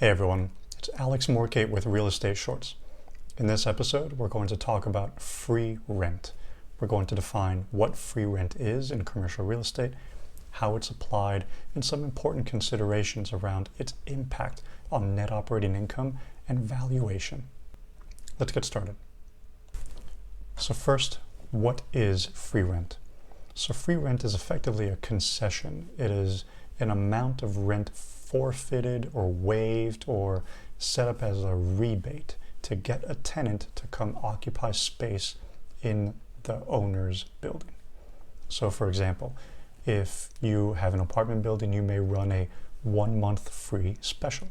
Hey everyone, it's Alex Morkate with Real Estate Shorts. In this episode, we're going to talk about free rent. We're going to define what free rent is in commercial real estate, how it's applied, and some important considerations around its impact on net operating income and valuation. Let's get started. So first, what is free rent? So free rent is effectively a concession. It is an amount of rent forfeited or waived or set up as a rebate to get a tenant to come occupy space in the owner's building. So for example, if you have an apartment building, you may run a 1 month free special.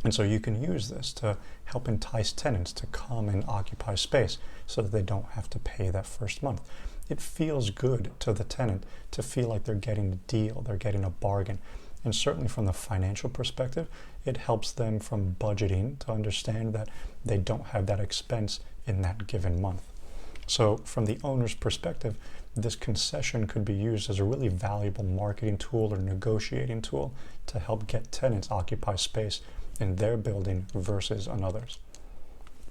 And so you can use this to help entice tenants to come and occupy space so that they don't have to pay that first month. It feels good to the tenant to feel like they're getting a deal, they're getting a bargain. And certainly from the financial perspective, it helps them from budgeting to understand that they don't have that expense in that given month. So from the owner's perspective, this concession could be used as a really valuable marketing tool or negotiating tool to help get tenants occupy space in their building versus another's.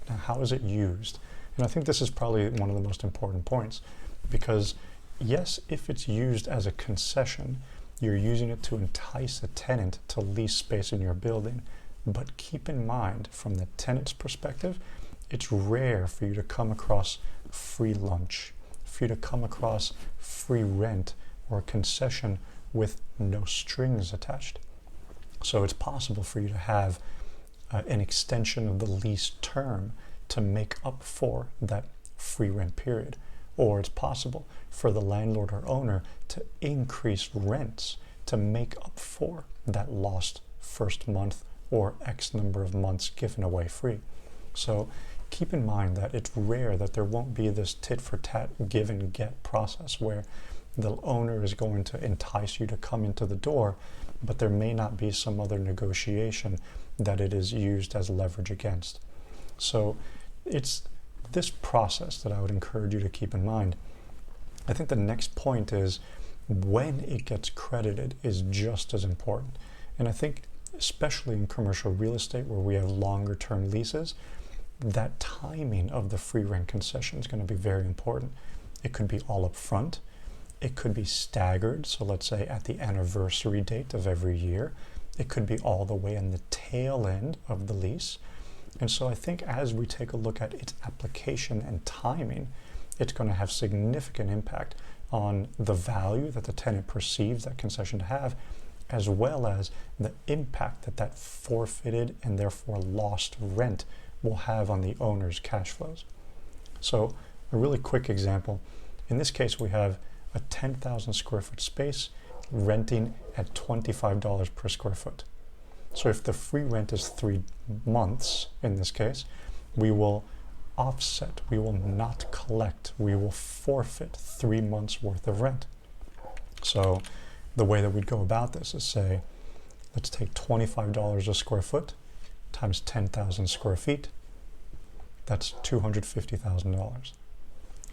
Now, how is it used? And I think this is probably one of the most important points, because yes, if it's used as a concession, you're using it to entice a tenant to lease space in your building. But keep in mind, from the tenant's perspective, it's rare for you to come across free lunch, for you to come across free rent or a concession with no strings attached. So it's possible for you to have an extension of the lease term to make up for that free rent period. Or it's possible for the landlord or owner to increase rents to make up for that lost first month or X number of months given away free. So keep in mind that it's rare that there won't be this tit for tat give and get process where the owner is going to entice you to come into the door, but there may not be some other negotiation that it is used as leverage against. So it's this process that I would encourage you to keep in mind. I think the next point is when it gets credited is just as important. And I think especially in commercial real estate where we have longer term leases, that timing of the free rent concession is going to be very important. It could be all up front. It could be staggered. So let's say at the anniversary date of every year. It could be all the way in the tail end of the lease. And so I think as we take a look at its application and timing, it's going to have significant impact on the value that the tenant perceives that concession to have, as well as the impact that that forfeited and therefore lost rent will have on the owner's cash flows. So a really quick example, in this case we have a 10,000 square foot space renting at $25 per square foot. So if the free rent is 3 months, in this case, we will offset, we will not collect, we will forfeit 3 months worth of rent. So the way that we'd go about this is say, let's take $25 a square foot times 10,000 square feet. That's $250,000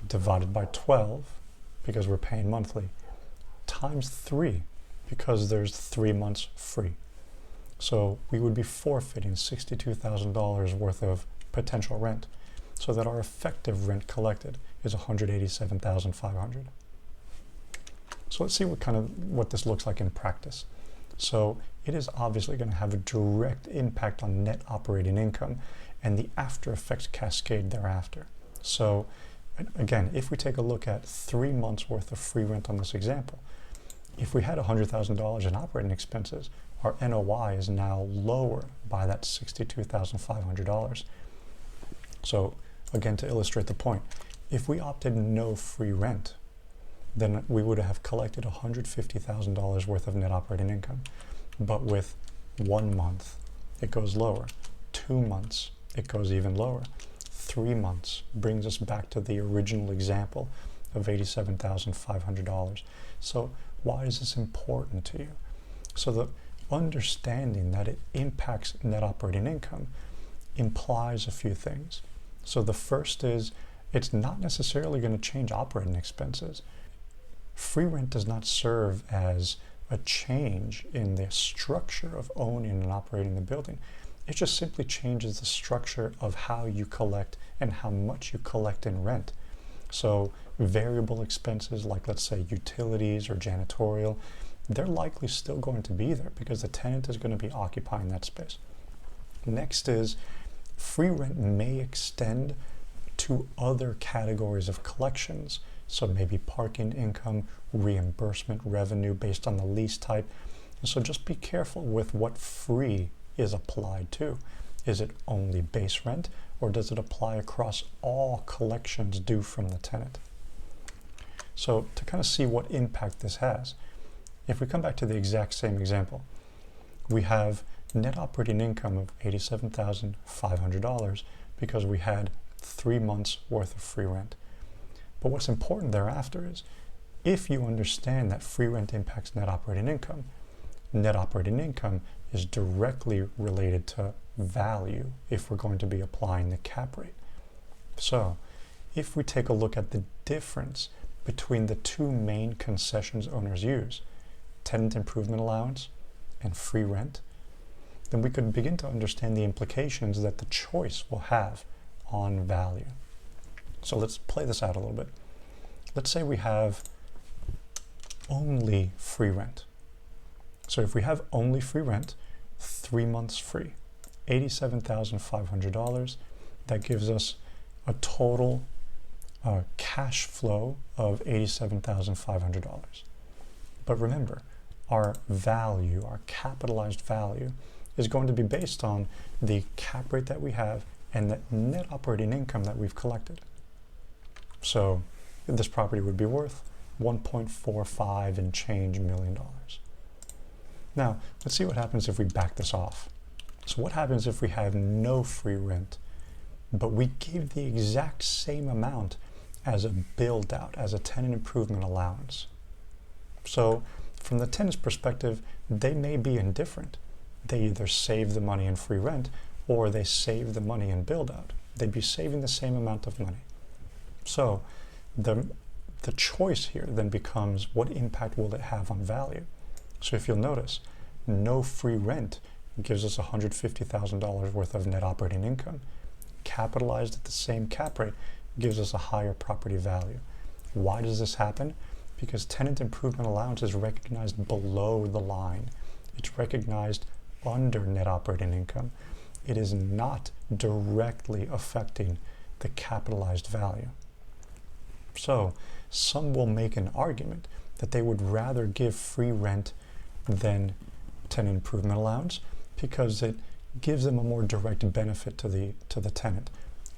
divided by 12 because we're paying monthly times 3 because there's 3 months free. So we would be forfeiting $62,000 worth of potential rent, so that our effective rent collected is $187,500. So let's see what this looks like in practice. So it is obviously going to have a direct impact on net operating income and the after effects cascade thereafter. So again, if we take a look at 3 months worth of free rent on this example, if we had $100,000 in operating expenses, our NOI is now lower by that $62,500. So again, to illustrate the point, if we opted no free rent, then we would have collected $150,000 worth of net operating income. But with 1 month, it goes lower. 2 months, it goes even lower. 3 months brings us back to the original example of $87,500. So why is this important to you? So the understanding that it impacts net operating income implies a few things. So the first is it's not necessarily going to change operating expenses. Free rent does not serve as a change in the structure of owning and operating the building. It just simply changes the structure of how you collect and how much you collect in rent. So variable expenses like, let's say, utilities or janitorial, they're likely still going to be there because the tenant is going to be occupying that space. Next is free rent may extend to other categories of collections. So maybe parking income, reimbursement revenue based on the lease type. And so just be careful with what free is applied to. Is it only base rent, or does it apply across all collections due from the tenant? So to kind of see what impact this has, if we come back to the exact same example, we have net operating income of $87,500 because we had 3 months worth of free rent. But what's important thereafter is, if you understand that free rent impacts net operating income is directly related to value if we're going to be applying the cap rate. So if we take a look at the difference between the two main concessions owners use, tenant improvement allowance and free rent, then we could begin to understand the implications that the choice will have on value. So let's play this out a little bit. Let's say we have only free rent. So if we have only free rent, 3 months free, $87,500, that gives us a total cash flow of $87,500. But remember, our value, our capitalized value, is going to be based on the cap rate that we have and the net operating income that we've collected. So this property would be worth 1.45 and change million dollars. Now, let's see what happens if we back this off. So what happens if we have no free rent, but we give the exact same amount as a build out, as a tenant improvement allowance? So from the tenant's perspective, they may be indifferent. They either save the money in free rent or they save the money in build out. They'd be saving the same amount of money. So the choice here then becomes, what impact will it have on value? So if you'll notice, no free rent gives us $150,000 worth of net operating income. Capitalized at the same cap rate gives us a higher property value. Why does this happen? Because tenant improvement allowance is recognized below the line. It's recognized under net operating income. It is not directly affecting the capitalized value. So some will make an argument that they would rather give free rent than tenant improvement allowance because it gives them a more direct benefit to the tenant.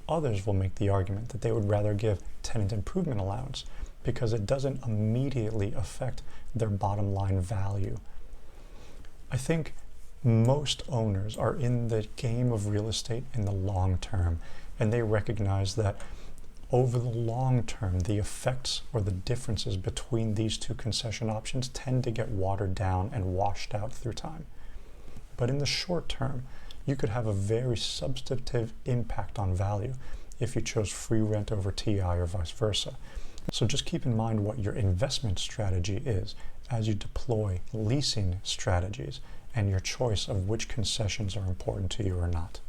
Others will make the argument that they would rather give tenant improvement allowance because it doesn't immediately affect their bottom line value. I think most owners are in the game of real estate in the long term, and they recognize that over the long term, the effects or the differences between these two concession options tend to get watered down and washed out through time. But in the short term, you could have a very substantive impact on value if you chose free rent over TI or vice versa. So just keep in mind what your investment strategy is as you deploy leasing strategies and your choice of which concessions are important to you or not.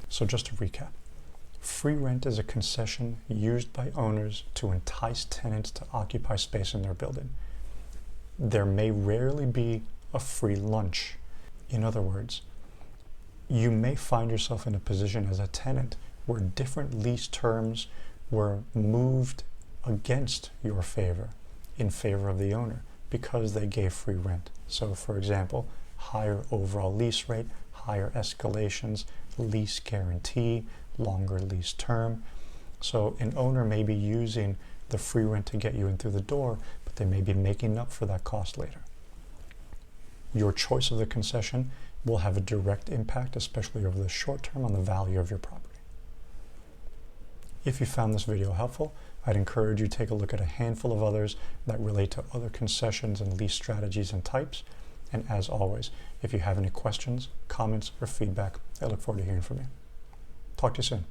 So just to recap, free rent is a concession used by owners to entice tenants to occupy space in their building. There may rarely be a free lunch. In other words, you may find yourself in a position as a tenant where different lease terms were moved against your favor, in favor of the owner, because they gave free rent. So for example, higher overall lease rate, higher escalations, lease guarantee, longer lease term. So an owner may be using the free rent to get you in through the door, but they may be making up for that cost later. Your choice of the concession will have a direct impact, especially over the short term, on the value of your property. If you found this video helpful, I'd encourage you to take a look at a handful of others that relate to other concessions and lease strategies and types. And as always, if you have any questions, comments, or feedback, I look forward to hearing from you. Talk to you soon.